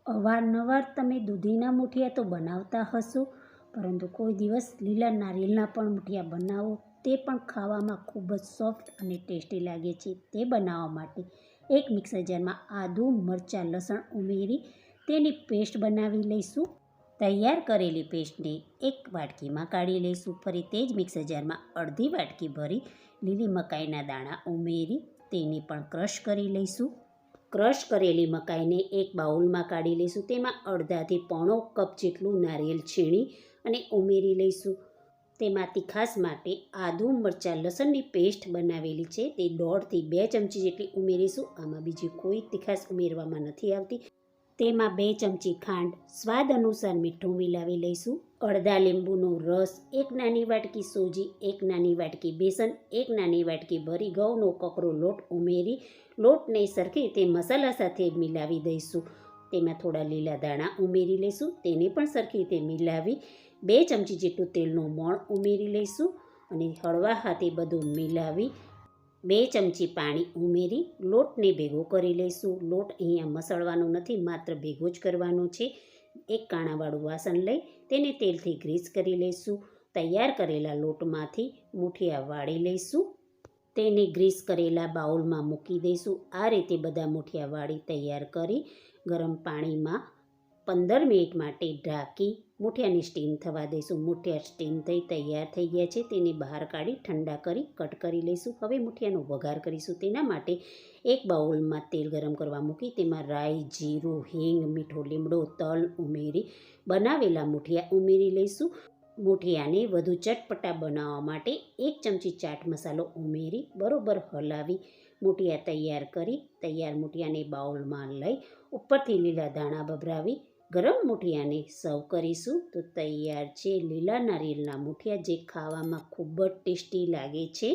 અવારનવાર તમે દૂધીના મૂઠિયા તો બનાવતા હશો, પરંતુ કોઈ દિવસ લીલા નારિયેળના પણ મૂઠિયા બનાવો. તે પણ ખાવામાં ખૂબ જ સોફ્ટ અને ટેસ્ટી લાગે છે. તે બનાવવા માટે એક મિક્સર જારમાં આદું, મરચાં, લસણ ઉમેરી તેની પેસ્ટ બનાવી લઈશું. તૈયાર કરેલી પેસ્ટને એક વાટકીમાં કાઢી લઈશું. ફરી તે જ મિક્સર જારમાં અડધી વાટકી ભરી લીલી મકાઈના દાણા ઉમેરી તેને પણ ક્રશ કરી લઈશું. ક્રશ કરેલી મકાઈને એક બાઉલમાં કાઢી લઈશું. તેમાં અડધાથી પોણો કપ જેટલું નારિયેળ છીણી અને ઉમેરી લઈશું. તેમાં તીખાસ માટે આદું, મરચાં, લસણની પેસ્ટ બનાવેલી છે તે 1.5 થી 2 ચમચી જેટલી ઉમેરીશું. આમાં બીજી કોઈ તીખાસ ઉમેરવામાં નથી આવતી. તેમાં 2 ચમચી ખાંડ, સ્વાદ અનુસાર મીઠું મિલાવી લઈશું. અડધા લીંબુનો રસ, 1 નાની વાટકી સોજી, 1 નાની વાટકી બેસન, 1 નાની વાટકી ભરી ઘઉંનો કકરો લોટ ઉમેરી લોટને સરખી રીતે મસાલા સાથે મિલાવી દઈશું. તેમાં થોડા લીલા દાણા ઉમેરી લઈશું. તેને પણ સરખી રીતે મિલાવી 2 ચમચી જેટલું તેલનું મોણ ઉમેરી લઈશું અને હળવા હાથે બધું મિલાવી 2 ચમચી પાણી ઉમેરી લોટને ભેગો કરી લઈશું. લોટ અહીંયા મસળવાનો નથી, માત્ર ભેગો જ કરવાનો છે. એક કાણાવાળું વાસણ લઈ તેને તેલથી ગ્રીસ કરી લઈશું. તૈયાર કરેલા લોટમાંથી મૂઠિયા વાળી લઈશું. તેને ગ્રીસ કરેલા બાઉલમાં મૂકી દઈશું. આ રીતે બધા મૂઠિયા વાળી તૈયાર કરી ગરમ પાણીમાં 15 મિનિટ માટે ઢાંકી મૂઠિયાની સ્ટીમ થવા દઈશું. મૂઠિયા સ્ટીમ થઈ તૈયાર થઈ ગયા છે. તેને બહાર કાઢી ઠંડા કરી કટ કરી લઈશું. હવે મૂઠિયાનો વઘાર કરીશું. તેના માટે એક બાઉલમાં તેલ ગરમ કરવા મૂકી તેમાં રાઈ, જીરું, હિંગ, મીઠો લીમડો, તલ ઉમેરી બનાવેલા મૂઠિયા ઉમેરી લઈશું. મૂઠિયાને વધુ ચટપટા બનાવવા માટે 1 ચમચી ચાટ મસાલો ઉમેરી બરોબર હલાવી મૂઠિયા તૈયાર કરી તૈયાર મૂઠિયાને બાઉલમાં લઈ ઉપરથી લીલા દાણા ભભરાવી ગરમ મૂઠિયાને સર્વ કરીશું. તો તૈયાર છે લીલા નારિયેળના મૂઠિયા, જે ખાવામાં ખૂબ જ ટેસ્ટી લાગે છે.